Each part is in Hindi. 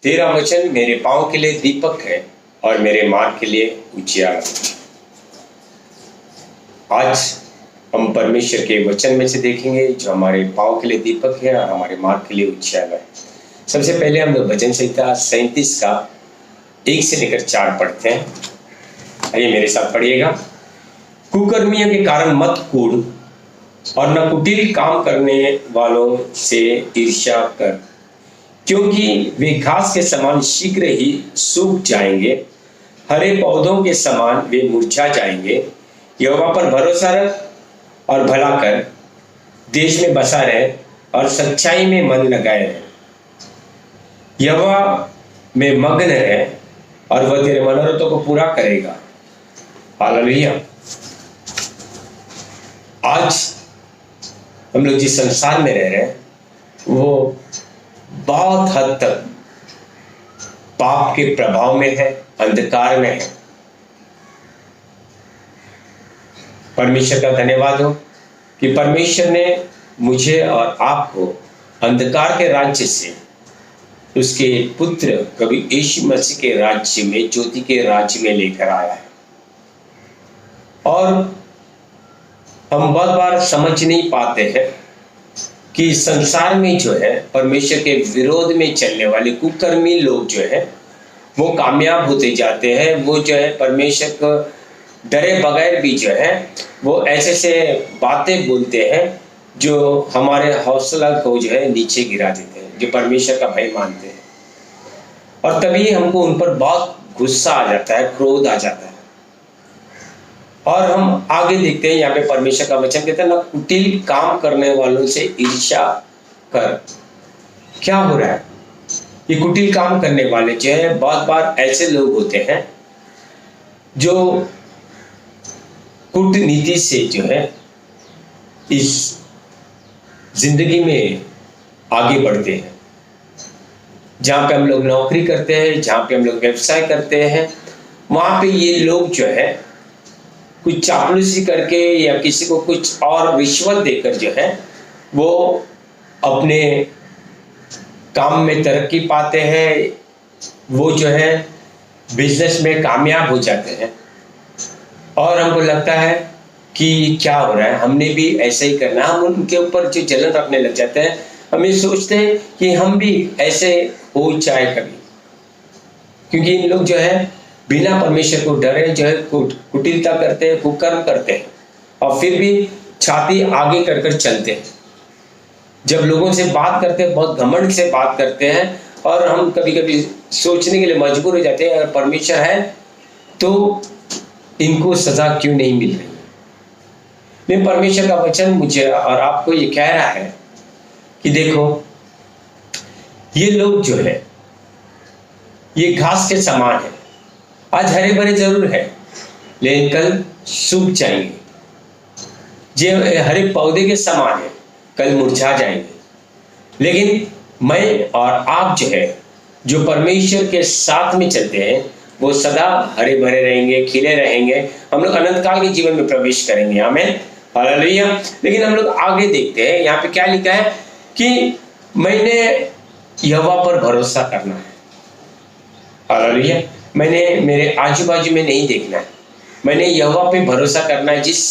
तेरा वचन मेरे पांव के लिए दीपक है और मेरे मार्ग के लिए उजियारा। आज हम परमेश्वर के वचन में से देखेंगे जो हमारे पांव के लिए दीपक है और हमारे मार्ग के लिए उजियारा है। सबसे पहले हम लोग भजन संहिता 37 का 1 से लेकर 4 पढ़ते हैं। आइए मेरे साथ पढ़िएगा। कुकर्मियों के कारण मत कूड़ और न कुटिल काम करने वालों से ईर्ष्या कर, क्योंकि वे घास के समान शीघ्र ही सूख जाएंगे, हरे पौधों के समान वे मुरझा जाएंगे। यहोवा पर भरोसा रख और भला कर, देश में बसा रहे और सच्चाई में मन लगाए रहे। यहोवा में मग्न रहे और वह तेरे मनोरथों को पूरा करेगा। हालेलुया। आज हम लोग जिस संसार में रह रहे हैं वो बहुत हद तक पाप के प्रभाव में है, अंधकार में है। परमेश्वर का धन्यवाद हो कि परमेश्वर ने मुझे और आपको अंधकार के राज्य से उसके पुत्र प्रभु यीशु मसीह के राज्य में, ज्योति के राज्य में लेकर आया है। और हम बहुत बार समझ नहीं पाते हैं कि संसार में जो है परमेश्वर के विरोध में चलने वाले कुकर्मी लोग जो है वो कामयाब होते जाते हैं। वो जो है परमेश्वर को डरे बगैर भी जो है वो ऐसे से बातें बोलते हैं जो हमारे हौसला को जो है नीचे गिरा देते हैं, जो परमेश्वर का भय मानते हैं। और तभी हमको उन पर बहुत गुस्सा आ जाता है, क्रोध आ जाता है। और हम आगे देखते हैं, यहाँ पे परमेश्वर का वचन कहता है ना कुटिल काम करने वालों से ईर्ष्या कर। क्या हो रहा है? ये कुटिल काम करने वाले जो है बहुत बार ऐसे लोग होते हैं जो कूटनीति से जो है इस जिंदगी में आगे बढ़ते हैं। जहाँ पे हम लोग नौकरी करते हैं, जहाँ पे हम लोग व्यवसाय करते हैं, वहाँ पे ये लोग जो है कुछ चापलूसी करके या किसी को कुछ और रिश्वत देकर जो है वो अपने काम में तरक्की पाते हैं, वो जो है बिजनेस में कामयाब हो जाते हैं। और हमको लगता है कि क्या हो रहा है, हमने भी ऐसा ही करना है। हम उनके ऊपर जो जलन रखने लग जाते हैं, हम ये सोचते हैं कि हम भी ऐसे हो जाए कभी, क्योंकि इन लोग जो है बिना परमेश्वर को डरे जो है कुटिलता करते हैं, कुकर्म करते हैं और फिर भी छाती आगे कर कर चलते हैं। जब लोगों से बात करते हैं बहुत घमंड से बात करते हैं और हम कभी कभी सोचने के लिए मजबूर हो जाते हैं अगर परमेश्वर है तो इनको सजा क्यों नहीं मिल रही। लेकिन परमेश्वर का वचन मुझे और आपको ये कह रहा है कि देखो ये लोग जो है ये घास के समान है। आज हरे भरे जरूर है लेकिन कल सूख जाएंगे। जो हरे पौधे के समान है कल मुरझा जाएंगे। लेकिन मैं और आप जो है जो परमेश्वर के साथ में चलते हैं वो सदा हरे भरे रहेंगे, खिले रहेंगे। हम लोग अनंत काल के जीवन में प्रवेश करेंगे। आमीन, हालेलुया। लेकिन हम लोग आगे देखते हैं, यहाँ पे क्या लिखा है कि मैंने यहोवा पर भरोसा करना है। हालेलुया। मैंने मेरे आजू बाजू में नहीं देखना है, मैंने यहोवा पे भरोसा करना है। जिस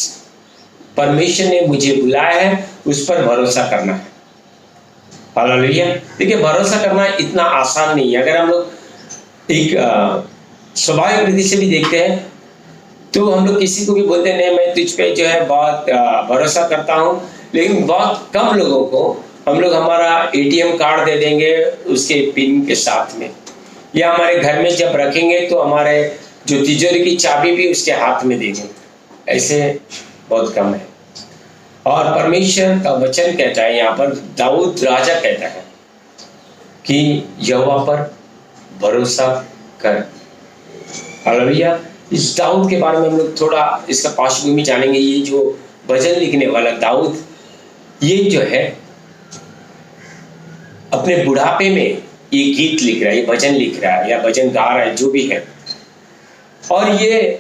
परमेश्वर ने मुझे बुलाया है उस पर भरोसा करना है। हालेलुया। देखिए भरोसा करना इतना आसान नहीं है। अगर हम लोग एक स्वाभाविक रीति से भी देखते हैं तो हम लोग किसी को भी बोलते नहीं मैं तुझ पे जो है बहुत भरोसा करता हूँ, लेकिन बहुत कम लोगों को हम लोग हमारा ATM कार्ड दे देंगे उसके पिन के साथ में, या हमारे घर में जब रखेंगे तो हमारे जो तिजोरी की चाबी भी उसके हाथ में देंगे। ऐसे बहुत कम है। और परमेश्वर का वचन कहता है, यहाँ पर दाऊद राजा कहता है कि यहोवा पर भरोसा कर। हालेलुया। इस दाऊद के बारे में हम लोग थोड़ा इसका पृष्ठभूमि जानेंगे। ये जो भजन लिखने वाला दाऊद, ये जो है अपने बुढ़ापे में ये गीत लिख रहा है, ये भजन लिख रहा है या भजन गा रहा है, जो भी है। और ये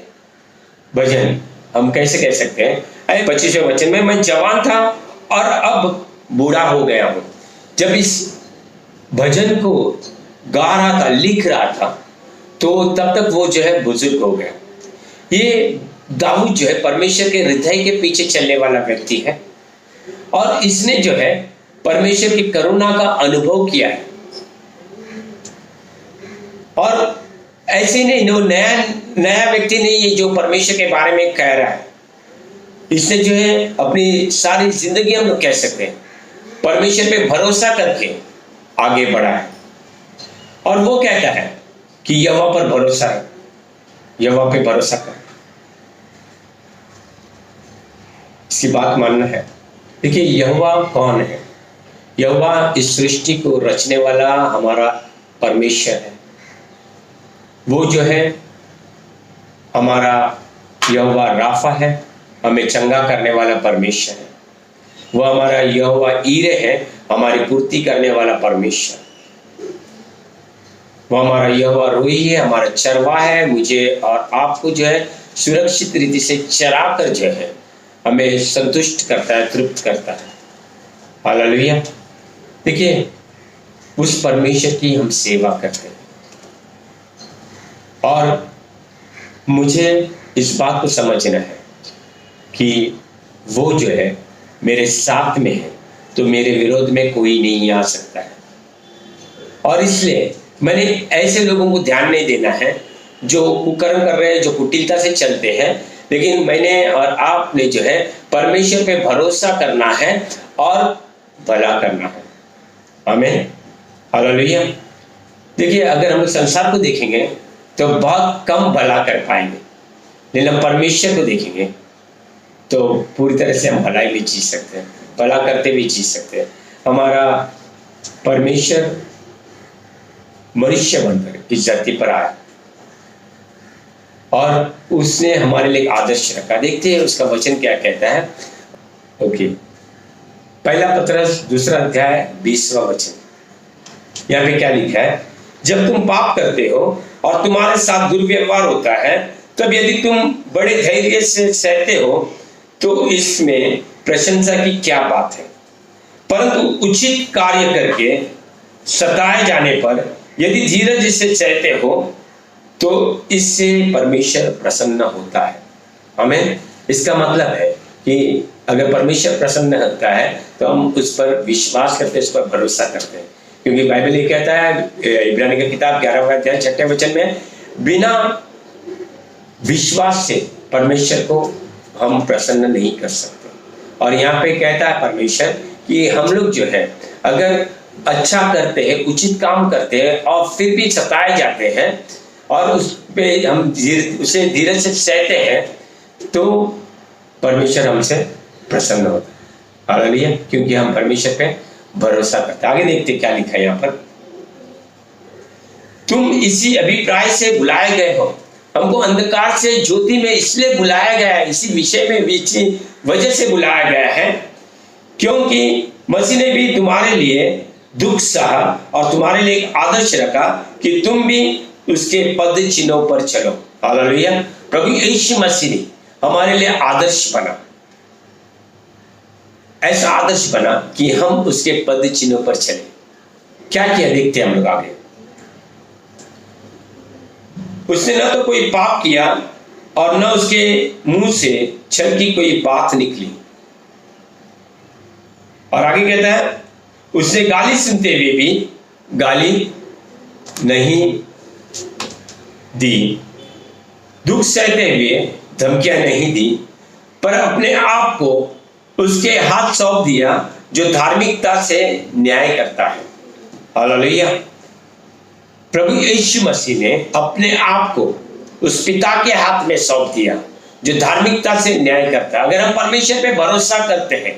भजन हम कैसे कह सकते हैं, 25वें वचन में मैं जवान था और अब बूढ़ा हो गया हूं। जब इस भजन को गा रहा था, लिख रहा था, तो तब तक वो जो है बुजुर्ग हो गया। ये दाऊद जो है परमेश्वर के हृदय के पीछे चलने वाला व्यक्ति है, और इसने जो है परमेश्वर की करुणा का अनुभव किया है। और ऐसे नहीं, वो नया व्यक्ति नहीं, ये जो परमेश्वर के बारे में कह रहा है, इसने जो है अपनी सारी जिंदगी, हम लोग कह सकते हैं, परमेश्वर पे भरोसा करके आगे बढ़ा है। और वो कहता है कि यहोवा पर भरोसा है, यहोवा पे भरोसा कर, इसकी बात मानना है। देखिए यहोवा कौन है? यहोवा इस सृष्टि को रचने वाला हमारा परमेश्वर है। वो जो है हमारा यहोवा राफा है, हमें चंगा करने वाला परमेश्वर है। वो हमारा यहोवा ईरे है, हमारी पूर्ति करने वाला परमेश्वर। वो हमारा यहोवा रोई है, हमारा चरवाहा है, मुझे और आपको जो है सुरक्षित रीति से चरा कर जो है हमें संतुष्ट करता है, तृप्त करता है। हालेलुया। देखिए उस परमेश्वर की हम सेवा करते हैं, और मुझे इस बात को समझना है कि वो जो है मेरे साथ में है, तो मेरे विरोध में कोई नहीं आ सकता है। और इसलिए मैंने ऐसे लोगों को ध्यान नहीं देना है जो कुकर्म कर रहे हैं, जो कुटिलता से चलते हैं, लेकिन मैंने और आपने जो है परमेश्वर पे भरोसा करना है और भला करना है। आमीन, हालेलुया। देखिए अगर हम संसार को देखेंगे तो बहुत कम भला कर पाएंगे, लेकिन हम परमेश्वर को देखेंगे तो पूरी तरह से हम भलाई भी जी सकते हैं, भला करते भी जी सकते हैं। हमारा परमेश्वर मनुष्य बनकर इस धरती पर आया और उसने हमारे लिए एक आदर्श रखा। देखते हैं उसका वचन क्या कहता है। ओके, पहला पत्रस 2 अध्याय 20वां वचन। यहाँ पे क्या लिखा है? जब तुम पाप करते हो और तुम्हारे साथ दुर्व्यवहार होता है, तब यदि तुम बड़े धैर्य से सहते हो तो इसमें प्रशंसा की क्या बात है। परंतु उचित कार्य करके सताए जाने पर यदि धीरज से सहते हो तो इससे परमेश्वर प्रसन्न होता है। हमें इसका मतलब है कि अगर परमेश्वर प्रसन्न होता है तो हम उस पर विश्वास करते हैं, उस पर भरोसा करते हैं, क्योंकि बाइबल ये कहता है इब्रानी की किताब 11वां अध्याय 6वें वचन में, बिना विश्वास से परमेश्वर को हम प्रसन्न नहीं कर सकते। और यहाँ पे कहता है परमेश्वर कि हम लोग जो है अगर अच्छा करते हैं, उचित काम करते हैं और फिर भी सताए जाते हैं और उस पे हम उसे धीरज से सहते हैं, तो परमेश्वर हमसे प्रसन्न होता है। हालेलुया, क्योंकि हम परमेश्वर पे भरोसा करते हैं। आगे देखते क्या लिखा है यहाँ पर। तुम इसी अभिप्राय से बुलाए गए हो। हमको अंधकार से ज्योति में इसलिए बुलाया गया है, इसी विषय में वजह से बुलाया गया है, क्योंकि मसीह ने भी तुम्हारे लिए दुख सहा और तुम्हारे लिए एक आदर्श रखा कि तुम भी उसके पद चिन्हों पर चलो। हालेलुया। प्रभु यीशु मसीह ने हमारे लिए आदर्श बना, ऐसा आदर्श बना कि हम उसके पद चिन्हों पर चले। क्या किया देखते हैं हम लोग आगे। उसने न तो कोई पाप किया और न उसके मुंह से छल की कोई बात निकली। और आगे कहता है उसने गाली सुनते हुए भी गाली नहीं दी, दुख सहते हुए धमकियां नहीं दी, पर अपने आप को उसके हाथ सौंप दिया जो धार्मिकता से न्याय करता है। हालेलुया। प्रभु यीशु मसीह ने अपने आप को उस पिता के हाथ में सौंप दिया जो धार्मिकता से न्याय करता है। अगर हम परमेश्वर पे भरोसा करते हैं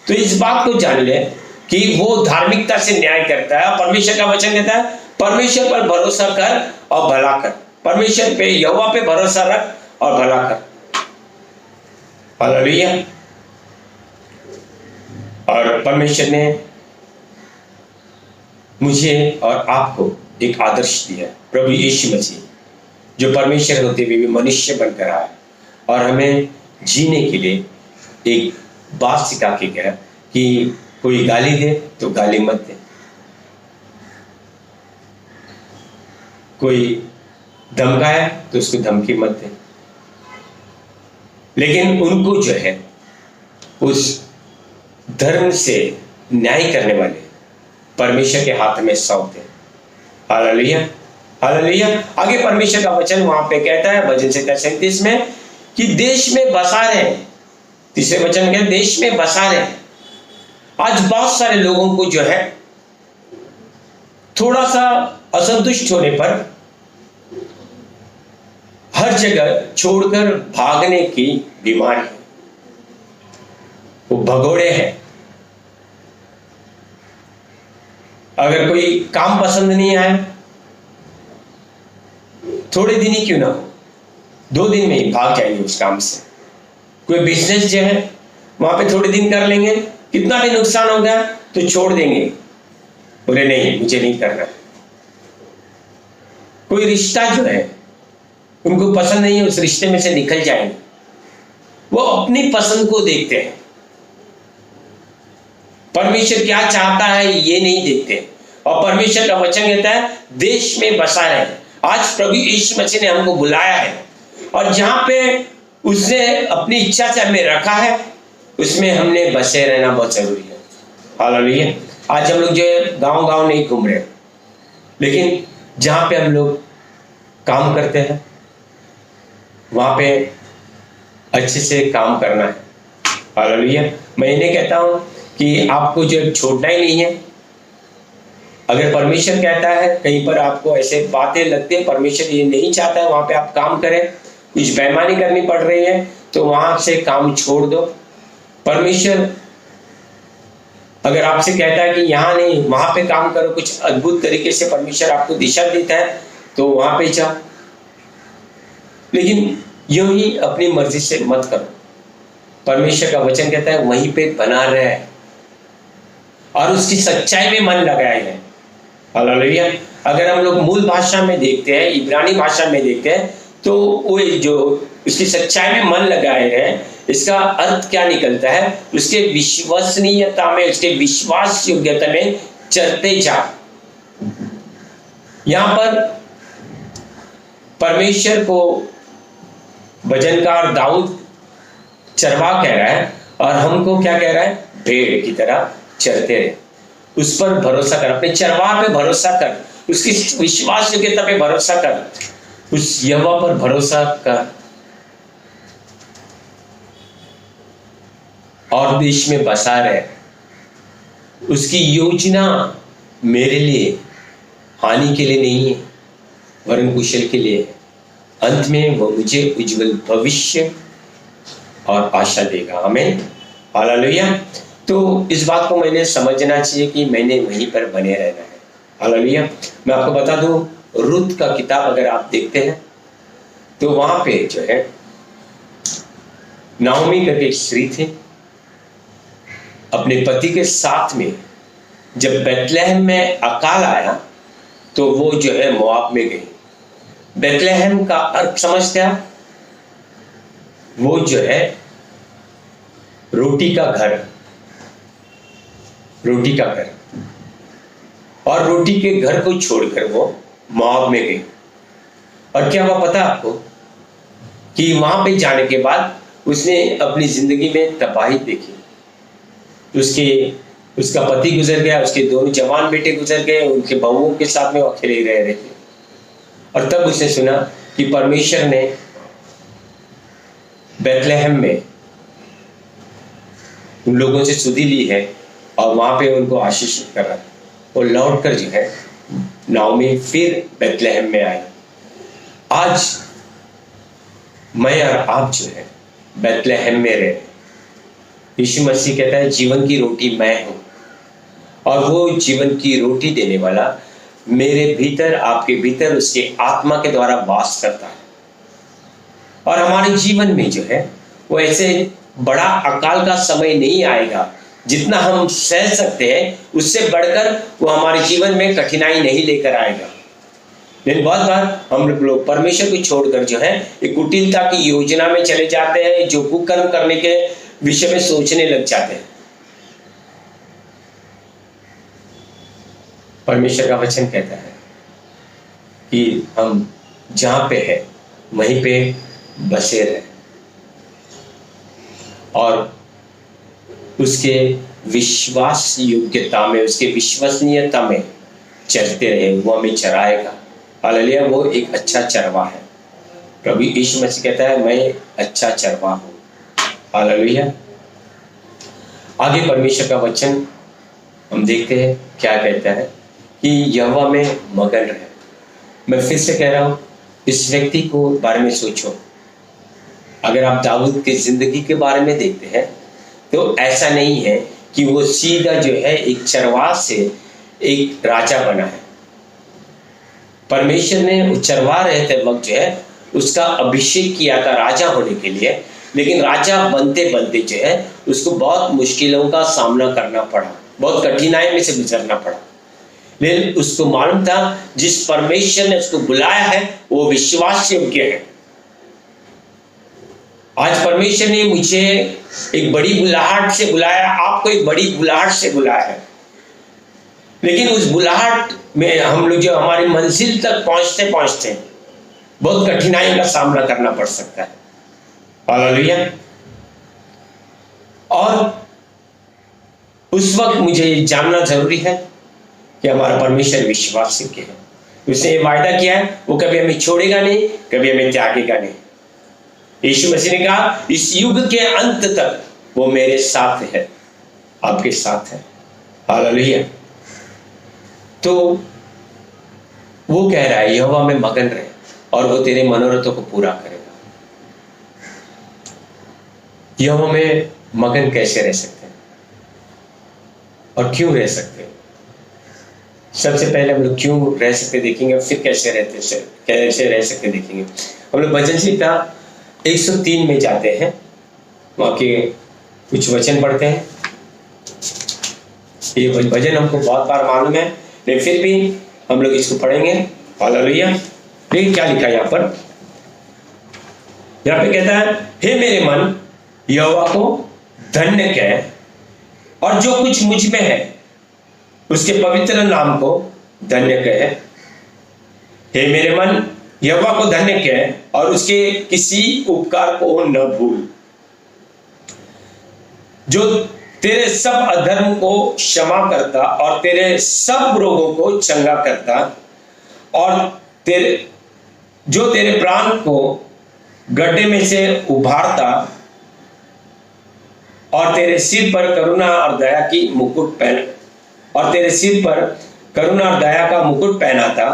तो इस बात को जान ले कि वो धार्मिकता से न्याय करता है। परमेश्वर का वचन कहता है परमेश्वर पर भरोसा कर और भला कर। परमेश्वर पे, यहोवा पे भरोसा रख और भला कर। हालेलुया। और परमेश्वर ने मुझे और आपको एक आदर्श दिया, प्रभु यीशु मसीह, जो परमेश्वर होते हुए भी मनुष्य बनकर आया और हमें जीने के लिए एक बात सिखा के गया कि कोई गाली दे तो गाली मत दे, कोई धमकाया तो उसको धमकी मत दे, लेकिन उनको जो है उस धर्म से न्याय करने वाले परमेश्वर के हाथ में सौंप दे। Hallelujah, hallelujah. आगे परमेश्वर का वचन वहां पे कहता है भजन संहिता 37 में कि देश में बसा रहे। तीसरे वचन में देश में बसा रहे। आज बहुत सारे लोगों को जो है थोड़ा सा असंतुष्ट होने पर हर जगह छोड़कर भागने की बीमारी है, वो भगोड़े हैं। अगर कोई काम पसंद नहीं आए, थोड़े दिन ही क्यों ना हो, 2 दिन में ही भाग जाएंगे उस काम से। कोई बिजनेस जो है वहां पे थोड़े दिन कर लेंगे, कितना भी नुकसान हो गया तो छोड़ देंगे, बोले नहीं मुझे नहीं करना। कोई रिश्ता जो है उनको पसंद नहीं है, उस रिश्ते में से निकल जाएंगे। वो अपनी पसंद को देखते हैं, परमेश्वर क्या चाहता है ये नहीं देखते। और परमेश्वर का वचन कहता है देश में बसा रहे। आज प्रभु यीशु मसीह ने हमको बुलाया है और जहां पे उसने अपनी इच्छा से हमें रखा है उसमें हमने बसे रहना बहुत जरूरी है। हालेलुया। आज हम लोग जो है गांव गांव नहीं घूम रहे, लेकिन जहां पे हम लोग काम करते हैं वहां पे अच्छे से काम करना है। हालेलुया। मैं इन्हें कहता हूं कि आपको जो छोड़ना ही नहीं है। अगर परमेश्वर कहता है कहीं पर आपको ऐसे बातें लगती है परमेश्वर ये नहीं चाहता है वहां पे आप काम करें, कुछ बेईमानी करनी पड़ रही है तो वहां से काम छोड़ दो। परमेश्वर अगर आपसे कहता है कि यहाँ नहीं वहां पे काम करो, कुछ अद्भुत तरीके से परमेश्वर आपको दिशा देता है तो वहां पे जाओ, लेकिन यूं ही अपनी मर्जी से मत करो। परमेश्वर का वचन कहता है वहीं पे बना रहे और उसकी सच्चाई में मन लगाए हैं। हालेलुया। अगर हम लोग मूल भाषा में देखते हैं, इब्रानी भाषा में देखते हैं, तो वो जो उसकी सच्चाई में मन लगाए हैं, इसका अर्थ क्या निकलता है? उसके विश्वसनीयता में, उसके विश्वास योग्यता में चलते जा। यहां पर परमेश्वर को भजनकार दाऊद चरवाहा कह रहा है और हमको क्या कह रहा है? भेड़ की तरह चलते रहे, उस पर भरोसा कर, अपने चरवाहा पे भरोसा कर, उसकी विश्वास योग्यता पे भरोसा कर, उस यहोवा पर भरोसा कर और देश में बसा रहे। उसकी योजना मेरे लिए हानि के लिए नहीं है वरन कुशल के लिए है। अंत में वो मुझे उज्जवल भविष्य और आशा देगा। आमीन, हालेलुया। तो इस बात को मैंने समझना चाहिए कि मैंने वहीं पर बने रहना है। हालेलुया। मैं आपको बता दूं रूत का किताब अगर आप देखते हैं तो वहां पे जो है नाओमी करके एक स्त्री थी, अपने पति के साथ में जब बैतलहम में अकाल आया तो वो जो है मोआब में गई। बैतलहम का अर्थ समझते हैं? वो जो है रोटी का घर, रोटी का घर, और रोटी के घर को छोड़कर वो मोआब में गई। और क्या हुआ पता आपको कि वहां पे जाने के बाद उसने अपनी जिंदगी में तबाही देखी। उसका पति गुजर गया, उसके 2 जवान बेटे गुजर गए, उनके बहुओं के साथ में वो अकेले रह रहे थे। और तब उसने सुना कि परमेश्वर ने बैतलहम में उन लोगों से सुधि ली है और वहां पे उनको आशीषित कर रहा है। वो लौट कर जो है नाओमी फिर बैतलहम में आए। आज मैं और आप जो है बैतलहम में रहे। यीशु मसीह कहता है जीवन की रोटी मैं हूं और वो जीवन की रोटी देने वाला मेरे भीतर, आपके भीतर उसके आत्मा के द्वारा वास करता है। और हमारे जीवन में जो है वो ऐसे बड़ा अकाल का समय नहीं आएगा जितना हम सह सकते हैं, उससे बढ़कर वो हमारे जीवन में कठिनाई नहीं लेकर आएगा। लेकिन बहुत बार हम लोग परमेश्वर को छोड़कर जो है एक कुटिलता की योजना में चले जाते हैं, जो कुकर्म करने के विषय में सोचने लग जाते हैं। परमेश्वर का वचन कहता है कि हम जहाँ पे है वहीं पे बसे रहे और उसके विश्वास योग्यता में, उसके विश्वसनीयता में चलते रहे। वो हमें चराएगा। हालेलुया। वो एक अच्छा चरवा है। प्रभु यीशु मसीह कहता है मैं अच्छा चरवा हूँ। हालेलुया। आगे परमेश्वर का वचन हम देखते हैं क्या कहता है कि यहोवा में मगन रहे। मैं फिर से कह रहा हूँ, इस व्यक्ति को बारे में सोचो। अगर आप दाऊद की जिंदगी के बारे में देखते हैं तो ऐसा नहीं है कि वो सीधा जो है एक चरवाह से एक राजा बना है। परमेश्वर ने चरवाह रहते वक्त जो है उसका अभिषेक किया था राजा होने के लिए, लेकिन राजा बनते बनते जो है उसको बहुत मुश्किलों का सामना करना पड़ा, बहुत कठिनाई में से गुजरना पड़ा। लेकिन उसको मालूम था जिस परमेश्वर ने उसको बुलाया है वो विश्वास योग्य है। आज परमेश्वर ने मुझे एक बड़ी बुलाहट से बुलाया, आपको एक बड़ी बुलाहट से बुलाया है, लेकिन उस बुलाहट में हम लोग जो हमारी मंजिल तक पहुंचते पहुंचते बहुत कठिनाई का सामना करना पड़ सकता है। हालेलुया। और उस वक्त मुझे ये जानना जरूरी है कि हमारा परमेश्वर विश्वास योग्य है। उसने ये वायदा किया है वो कभी हमें छोड़ेगा नहीं, कभी हमें त्यागेगा नहीं। यीशु मसीह ने कहा इस युग के अंत तक वो मेरे साथ है, आपके साथ है। हालेलुया। तो वो कह रहा है यहोवा में मगन रहे और वो तेरे मनोरथों को पूरा करेगा। यहोवा में मगन कैसे रह सकते हैं और क्यों रह सकते हैं? सबसे पहले हम लोग क्यों रह सकते देखेंगे, फिर कैसे रह सकते देखेंगे। हम लोग भजन संहिता 103 में जाते हैं, वहाँ के कुछ वचन पढ़ते हैं। ये भजन हमको बहुत बार मालूम है, लेकिन फिर भी हम लोग इसको पढ़ेंगे। हालेलुया। देखिए क्या लिखा है यहाँ पर। यहाँ पे कहता है हे मेरे मन यहोवा को धन्य कह और जो कुछ मुझ में है उसके पवित्र नाम को धन्य कहे। हे मेरे मन यहोवा को धन्य कह और उसके किसी उपकार को न भूल, जो तेरे सब अधर्म को क्षमा करता और तेरे सब रोगों को चंगा करता और तेरे प्राण को गड्ढे में से उभारता और तेरे सिर पर करुणा और दया की मुकुट पहनाता,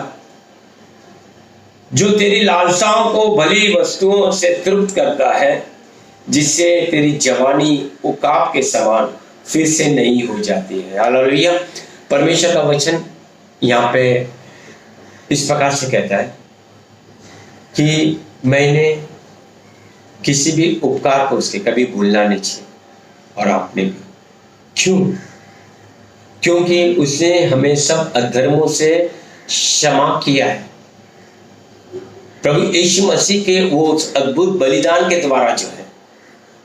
जो तेरी लालसाओं को भली वस्तुओं से तृप्त करता है, जिससे तेरी जवानी उकाब के समान फिर से नई हो जाती है। हालेलुया। परमेश्वर का वचन यहाँ पे इस प्रकार से कहता है कि मैंने किसी भी उपकार को उसके कभी भूलना नहीं चाहिए, और आपने भी। क्यों? क्योंकि उसने हमें सब अधर्मों से क्षमा किया है। प्रभु यीशु मसीह के वो अद्भुत बलिदान के द्वारा जो है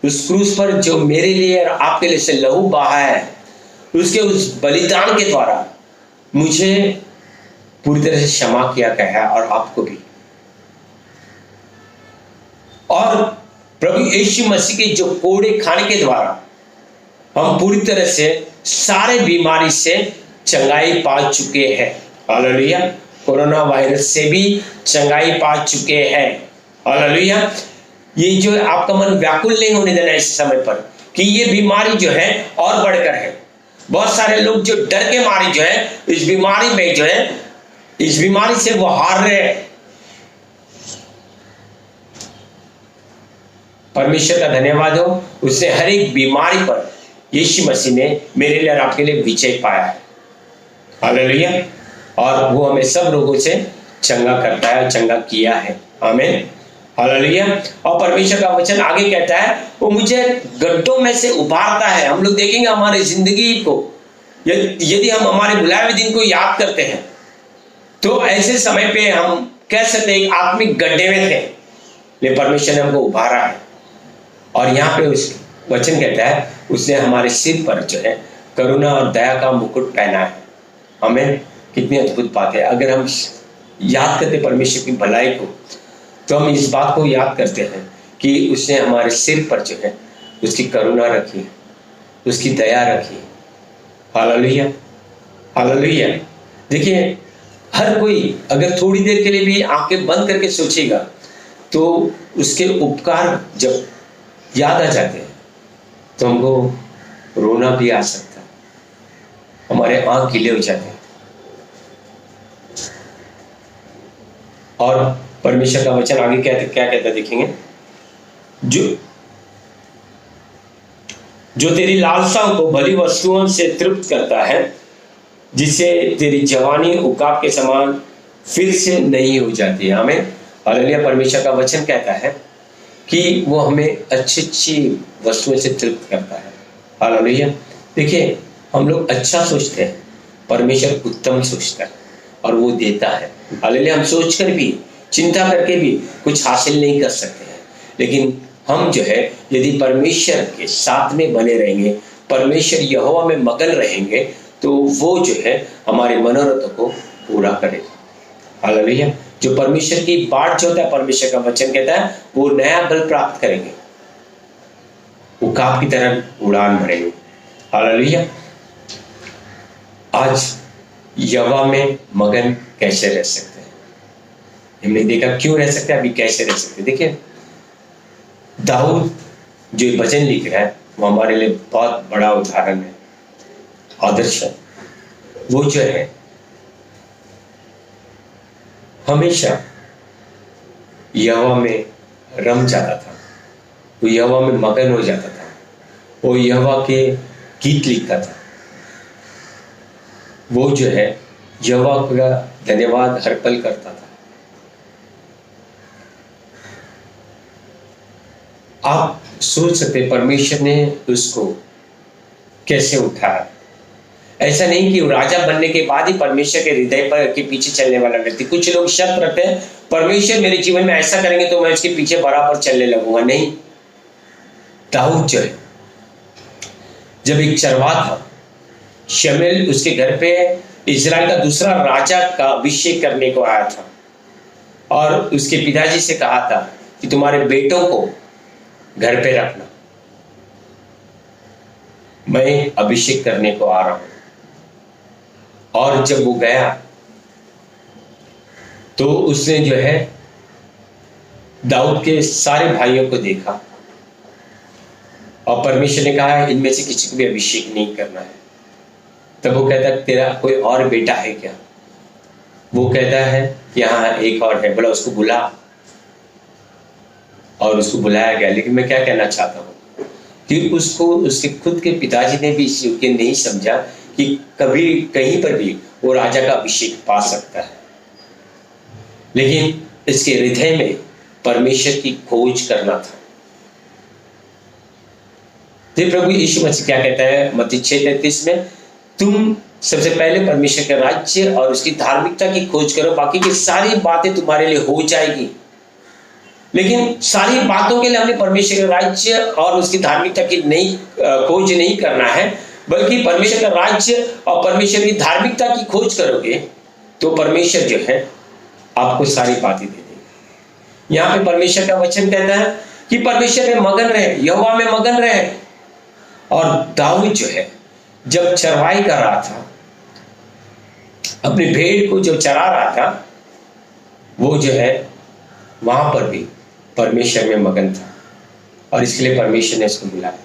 उस क्रूस पर जो मेरे लिए और आपके लिए से लहू बहा है, उसके उस बलिदान के द्वारा मुझे पूरी तरह से क्षमा किया गया है और आपको भी। और प्रभु यीशु मसीह के जो कोड़े खाने के द्वारा हम पूरी तरह से सारे बीमारी से चंगाई पा चुके हैं। हालेलुया। कोरोना वायरस से भी चंगाई पा चुके हैं। हालेलुया। ये जो आपका मन व्याकुल नहीं होने देना इस समय पर कि ये बीमारी जो है और बढ़कर है। बहुत सारे लोग जो डर के मारे जो है इस बीमारी में जो है इस बीमारी से वो हार रहे हैं। परमेश्वर का धन्यवाद हो, उसने हर एक बीमारी पर यीशु मसीह ने मेरे लिए और आपके लिए विजय पाया है। हालेलुया। और वो हमें सब रोगों से चंगा करता है, चंगा किया है। आमीन। हालेलुया। और परमेश्वर का वचन आगे कहता है वो मुझे गड्ढों में से उभारता है। हम लोग देखेंगे हमारी जिंदगी को, यदि हम हमारे बुलाए हुए दिन को याद करते हैं तो ऐसे समय पे हम कह सकते हैं आत्मिक गड्ढे में थे, लेकिन परमेश्वर ने हमको उभारा है। और यहाँ पे उस वचन कहता है उसने हमारे सिर पर जो है करुणा और दया का मुकुट पहना है। हमें कितनी अद्भुत बात है। अगर हम याद करते परमेश्वर की भलाई को, तो हम इस बात को याद करते हैं कि उसने हमारे सिर पर जो है उसकी करुणा रखी, उसकी दया रखी। Hallelujah, hallelujah. देखिए, हर कोई अगर थोड़ी देर के लिए भी आंखें बंद करके सोचेगा तो उसके उपकार जब याद आ जाते हैं तो हमको रोना भी आ सकता है, हमारे आंख गीले हो जाते हैं। और परमेश्वर का वचन आगे क्या कहता है देखेंगे, जो तेरी लालसाओं को भली वस्तुओं से तृप्त करता है, जिससे तेरी जवानी उकाब के समान फिर से नई हो जाती है। आमीन, हालेलुया। परमेश्वर का वचन कहता है कि वो हमें अच्छी अच्छी वस्तुओं से तृप्त करता है। हालेलुया। देखिए, हम लोग अच्छा सोचते हैं, परमेश्वर उत्तम सोचता है और वो देता है। हालेलुया। हम सोचकर भी, चिंता करके भी कुछ हासिल नहीं कर सकते हैं, लेकिन हम जो है यदि परमेश्वर के साथ में बने रहेंगे, परमेश्वर यहोवा में मगन रहेंगे, तो वो जो है हमारे मनोरथों को पूरा करेगा। हालेलुया। जो परमेश्वर की बाट जो होता है, परमेश्वर का वचन कहता है वो नया बल प्राप्त करेंगे, उकाब की तरह उड़ान भरेंगे। हालेलुया। आज यहोवा में मगन कैसे रह सकते हैं, हमने देखा क्यों रह सकते हैं, अभी कैसे रह सकते हैं। देखिए, दाऊद जो भजन लिख रहा है वो हमारे लिए बहुत बड़ा उदाहरण है, आदर्श है। वो जो है हमेशा यहोवा में रम जाता था, वो यहोवा में मगन हो जाता था, वो यहोवा के गीत लिखता था, वो जो है यहोवा का धन्यवाद हर पल करता था। आप सोच सकते परमेश्वर ने उसको कैसे उठाया। ऐसा नहीं कि राजा बनने के बाद ही परमेश्वर के हृदय पर के पीछे चलने वाला व्यक्ति। कुछ लोग शर्त रखते हैं परमेश्वर मेरे जीवन में ऐसा करेंगे तो मैं उसके पीछे बराबर चलने लगूंगा। नहीं, दाऊद जो है जब एक चरवाहा था, शमूएल उसके घर पे इजराइल का दूसरा राजा का अभिषेक करने को आया था और उसके पिताजी से कहा था कि तुम्हारे बेटों को घर पे रखना, मैं अभिषेक करने को आ रहा हूं। और जब वो गया तो उसने जो है दाऊद के सारे भाइयों को देखा और परमेश्वर ने कहा है इनमें से किसी को भी अभिषेक नहीं करना है। तब वो कहता है तेरा कोई और बेटा है क्या? वो कहता है कि हाँ एक और है। बोला उसको बुला, और उसको बुलाया गया। लेकिन मैं क्या कहना चाहता हूँ कि उसको उसके खुद के पिताजी ने भी इस योग्य नहीं समझा कि कभी कहीं पर भी वो राजा का अभिषेक पा सकता है। लेकिन इसके हृदय में परमेश्वर की खोज करना था। तो प्रभु यीशु मसीह क्या कहता है मत्ती 6:33 में, तुम सबसे पहले परमेश्वर के राज्य और उसकी धार्मिकता की खोज करो, बाकी की सारी बातें तुम्हारे लिए हो जाएगी। लेकिन सारी बातों के लिए हमने परमेश्वर के राज्य और उसकी धार्मिकता की खोज नहीं करना है, बल्कि परमेश्वर का राज्य और परमेश्वर की धार्मिकता की खोज करोगे तो परमेश्वर जो है आपको सारी बातें दे देगा। यहाँ पे परमेश्वर का वचन कहता है कि परमेश्वर में मगन रहे, यहोवा में मगन रहे। और दाऊद जो है जब चरवाई कर रहा था, अपनी भेड़ को जो चरा रहा था, वो जो है वहां पर भी परमेश्वर में मगन था और इसके लिए परमेश्वर ने उसको बुलाया।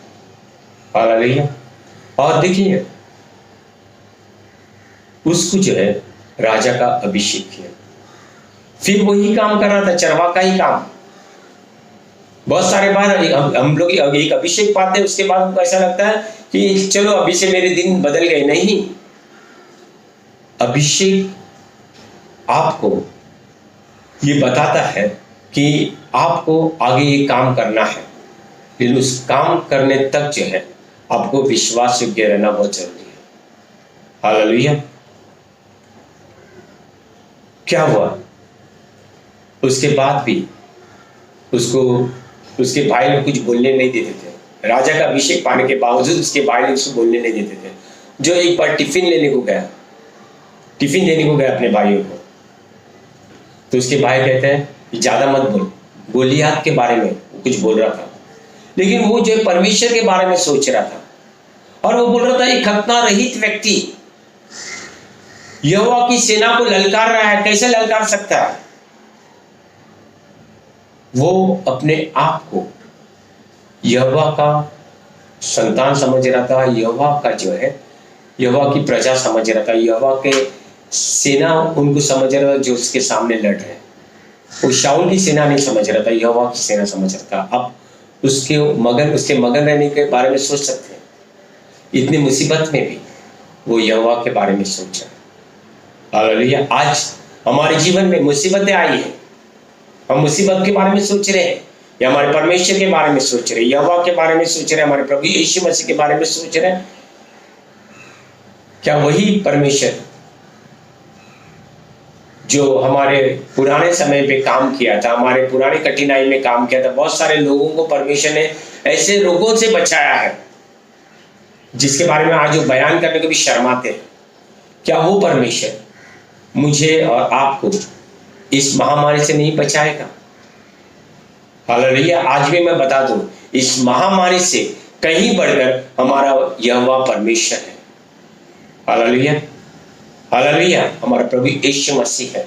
हालेलुया। और देखिए उसको जो है राजा का अभिषेक किया। फिर वही काम कर रहा था, चरवा का ही काम। बहुत सारे बार हम लोग एक अभिषेक पाते हैं, उसके बाद हमको ऐसा लगता है कि चलो अभी से मेरे दिन बदल गए। नहीं, अभिषेक आपको ये बताता है कि आपको आगे ये काम करना है, लेकिन उस काम करने तक जो है आपको विश्वास योग्य रहना बहुत जरूरी है। हालेलुया। क्या हुआ उसके बाद भी उसको उसके भाई लोग कुछ बोलने नहीं देते थे। राजा का अभिषेक पाने के बावजूद उसके भाई लोग उसको बोलने नहीं देते थे। जो एक बार टिफिन देने को गया अपने भाइयों को, तो उसके भाई कहते हैं कि ज़्यादा मत बोल। गोलियत के बारे में कुछ बोल रहा था, लेकिन वो जो परमेश्वर के बारे में सोच रहा था, और वो बोल रहा था एक खतना रहित व्यक्ति यहोवा की सेना को ललकार रहा है, कैसे ललकार सकता है? वो अपने आप को यहोवा का संतान समझ रहा था, यहोवा का जो है यहोवा की प्रजा समझ रहा था, यहोवा के सेना उनको समझ रहा था जो उसके सामने लड़ रहे हैं। वो शाऊल की सेना नहीं समझ रहा था, यहोवा की सेना समझ रहा था। अब उसके मगन रहने के बारे में सोच सकते हैं, इतनी मुसीबत में भी वो यहोवा के बारे में सोच रहा है। हालेलुया। आज हमारे जीवन में मुसीबतें आई हैं, हम मुसीबत के बारे में सोच रहे हैं, या हमारे परमेश्वर के बारे में सोच रहे हैं, यहोवा के बारे में सोच रहे हैं, हमारे प्रभु यीशु मसीह के बारे में सोच रहे हैं? क्या वही परमेश्वर जो हमारे पुराने समय पे काम किया था, हमारे पुरानी कठिनाई में काम किया था, बहुत सारे लोगों को परमेश्वर ने ऐसे रोगों से बचाया है जिसके बारे में आज वो बयान करने को भी शर्माते हैं, क्या वो परमेश्वर मुझे और आपको इस महामारी से नहीं बचाएगा? हालेलुया। आज भी मैं बता दूं, इस महामारी से कहीं बढ़कर हमारा यहोवा परमेश्वर है। Hallelujah, hallelujah. हमारा प्रभु यीशु मसीह है,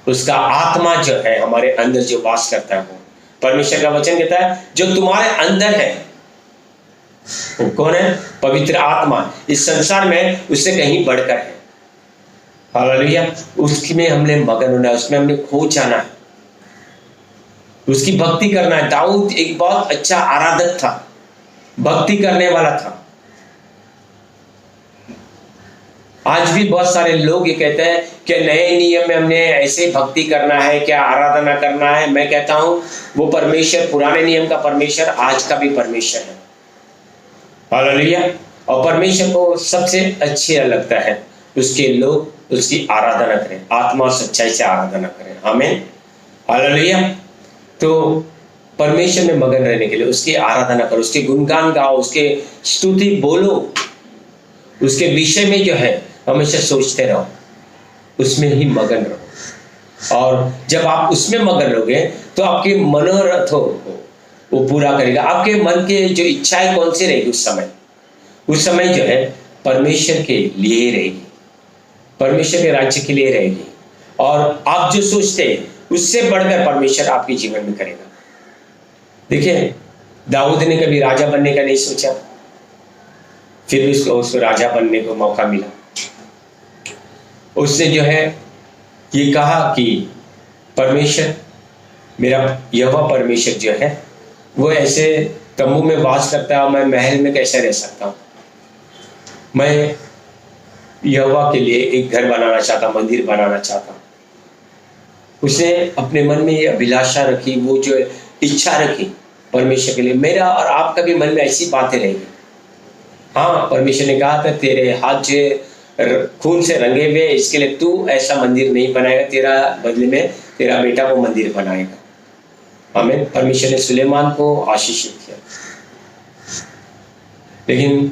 उसका आत्मा जो है हमारे अंदर जो वास करता है, वो परमेश्वर का वचन कहता है जो तुम्हारे अंदर है वो कौन है? पवित्र आत्मा। इस संसार में उससे कहीं बढ़कर है। हालेलुया। उसमें हमने मगन होना है, उसमें हमने खो जाना है, उसकी भक्ति करना है। दाऊद एक बहुत अच्छा आराधक था, भक्ति करने वाला था। आज भी बहुत सारे लोग ये कहते हैं कि नए नियम में हमने ऐसे भक्ति करना है, क्या आराधना करना है। मैं कहता हूं वो परमेश्वर पुराने नियम का परमेश्वर आज का भी परमेश्वर है। हालेलुया। और परमेश्वर को सबसे अच्छे लगता है उसके लोग उसकी आराधना करें, आत्मा और सच्चाई से आराधना करें। आमीन। हालेलुया। तो परमेश्वर में मगन रहने के लिए उसकी आराधना करो, उसके गुणगान गाओ, उसके स्तुति बोलो, उसके विषय में जो है हमेशा सोचते रहो, उसमें ही मगन रहो। और जब आप उसमें मगन रहोगे तो आपके मनोरथों को वो पूरा करेगा। आपके मन के जो इच्छाएं कौन सी रहेगी उस समय जो है परमेश्वर के लिए रहेगी, परमेश्वर के राज्य के लिए रहेगी। और आप जो सोचते हैं उससे बढ़कर परमेश्वर आपके जीवन में करेगा। देखिए, दाऊद ने कभी राजा बनने का नहीं सोचा, फिर भी उसको राजा बनने को मौका मिला। उसने जो है ये कहा कि परमेश्वर, मेरा यहोवा परमेश्वर जो है वो ऐसे तंबू में वास करता है और मैं महल में कैसे रह सकता हूँ। मैं यहोवा के लिए एक घर बनाना चाहता, मंदिर बनाना चाहता। उसने अपने मन में ये अभिलाषा रखी, वो जो इच्छा रखी परमेश्वर के लिए। मेरा और आपका भी मन में ऐसी बातें रहेगी। हाँ, परमेश्वर ने कहा था तेरे हाथ जो खून से रंगे हुए, इसके लिए तू ऐसा मंदिर नहीं बनाएगा, तेरा बदले में तेरा बेटा वो मंदिर बनाएगा। आमीन। परमेश्वर ने सुलेमान को आशीषित किया। लेकिन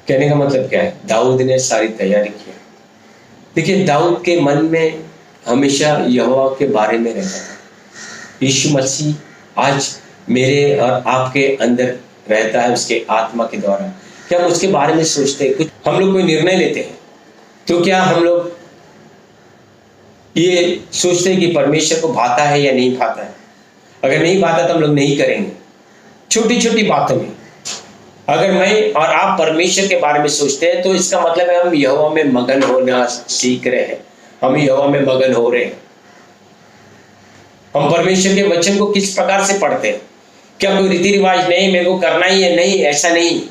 कहने का मतलब क्या है? दाऊद ने सारी तैयारी की। देखिए, दाऊद के मन में हमेशा यहोवा के बारे में रहता था। यीशु मसीह आज मेरे और आपके अंदर रहता है उसके आत्मा के द्वारा। क्या हम उसके बारे में सोचते हैं? कुछ हम लोग कोई निर्णय लेते हैं तो क्या हम लोग ये सोचते हैं कि परमेश्वर को भाता है या नहीं भाता है? अगर नहीं भाता तो हम लोग नहीं करेंगे। छोटी छोटी बातों में अगर मैं और आप परमेश्वर के बारे में सोचते हैं तो इसका मतलब है हम यहोवा में मगन होना सीख रहे हैं, हम यहोवा में मगन हो रहे हैं। हम परमेश्वर के वचन को किस प्रकार से पढ़ते हैं? क्या कोई रीति रिवाज नहीं, मेरे को करना ही है, नहीं, ऐसा नहीं।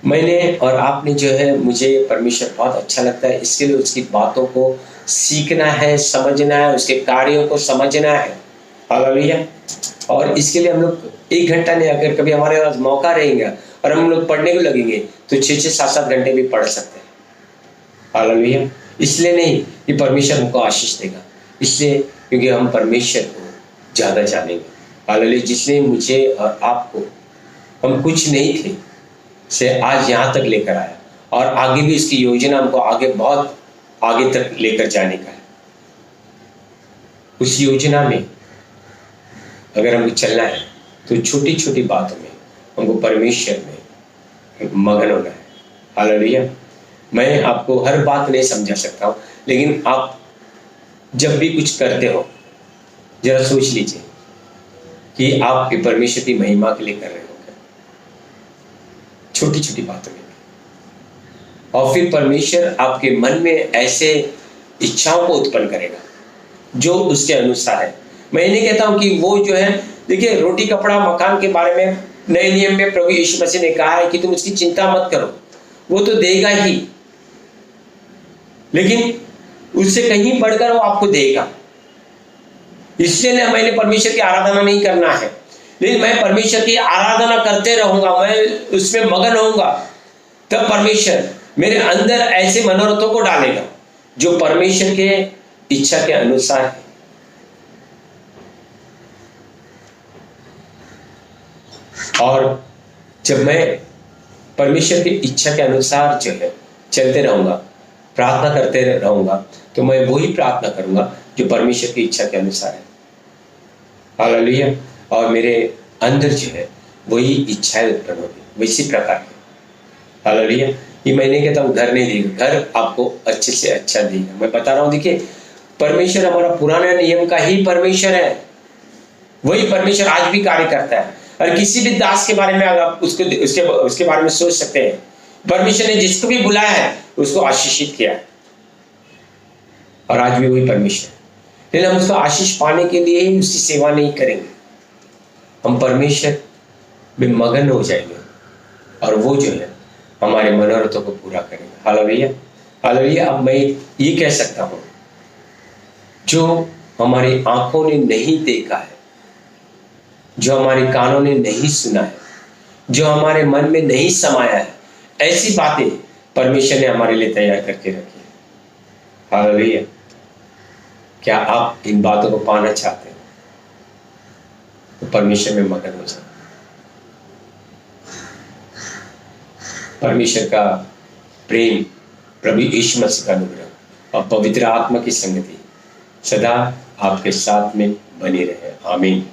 मैंने और आपने जो है, मुझे परमेश्वर बहुत अच्छा लगता है, इसके लिए उसकी बातों को सीखना है, समझना है, उसके कार्यों को समझना है। हालेलुया। और इसके लिए हम लोग 1 घंटा नहीं, अगर कभी हमारे पास मौका रहेगा और हम लोग पढ़ने को लगेंगे तो 6-6, 7-7 घंटे भी पढ़ सकते हैं। हालेलुया। इसलिए नहीं कि परमेश्वर हमको आशीष देगा, इसलिए क्योंकि हम परमेश्वर को ज़्यादा जानेंगे। हालेलुया। जिसने मुझे और आपको, हम कुछ नहीं थे, से आज यहाँ तक लेकर आया और आगे भी इसकी योजना हमको आगे बहुत आगे तक लेकर जाने का है। उस योजना में अगर हमको चलना है तो छोटी छोटी बातों में हमको परमेश्वर में मगन होना है। हालेलुया। मैं आपको हर बात नहीं समझा सकता हूँ, लेकिन आप जब भी कुछ करते हो जरा सोच लीजिए कि आप परमेश्वर की महिमा के लिए कर रहे हो, छोटी छोटी बातों में। और फिर परमेश्वर आपके मन में ऐसे इच्छाओं को उत्पन्न करेगा जो उसके अनुसार है। मैं नहीं कहता हूं कि वो जो है, देखिए रोटी कपड़ा मकान के बारे में नए नियम में प्रभु यीशु मसीह ने कहा है कि तुम उसकी चिंता मत करो, वो तो देगा ही, लेकिन उससे कहीं बढ़कर वो आपको देगा। इसलिए मैंने परमेश्वर की आराधना नहीं करना है, लेकिन मैं परमेश्वर की आराधना करते रहूंगा, मैं उसमें मगन होऊंगा, तब परमेश्वर मेरे अंदर ऐसे मनोरथों को डालेगा जो परमेश्वर के इच्छा के अनुसार है। और जब मैं परमेश्वर की इच्छा के अनुसार जो है चलते रहूंगा, प्रार्थना करते रहूंगा, तो मैं वही प्रार्थना करूंगा जो परमेश्वर की इच्छा के अनुसार है। हालेलुया। और मेरे अंदर जो है वही इच्छाएं उत्पन्न होगी वैसी प्रकार है। हालेलुया। ये मैं नहीं कहता हूँ घर नहीं देगा, घर आपको अच्छे से अच्छा देगा। मैं बता रहा हूँ, देखिए परमेश्वर हमारा पुराने नियम का ही परमेश्वर है, वही परमेश्वर आज भी कार्य करता है। और किसी भी दास के बारे में अगर आप उसके बारे में सोच सकते हैं, परमेश्वर ने जिसको भी बुलाया है उसको आशीषित किया है, और आज भी वही परमेश्वर है। लेकिन हम उसको आशीष पाने के लिए ही उसकी सेवा नहीं करेंगे, हम परमेश्वर में मगन हो जाएंगे और वो जो है हमारे मनोरथों को पूरा करेंगे। हालेलुया। हालेलुया। अब मैं ये कह सकता हूँ, जो हमारी आंखों ने नहीं देखा है, जो हमारे कानों ने नहीं सुना है, जो हमारे मन में नहीं समाया है, ऐसी बातें परमेश्वर ने हमारे लिए तैयार करके रखी है। हालेलुया। क्या आप इन बातों को पाना चाहते हैं तो परमेश्वर में मगन हो जाए। परमेश्वर का प्रेम, प्रभु यीशु मसीह का अनुग्रह और पवित्र आत्मा की संगति सदा आपके साथ में बनी रहे। आमीन।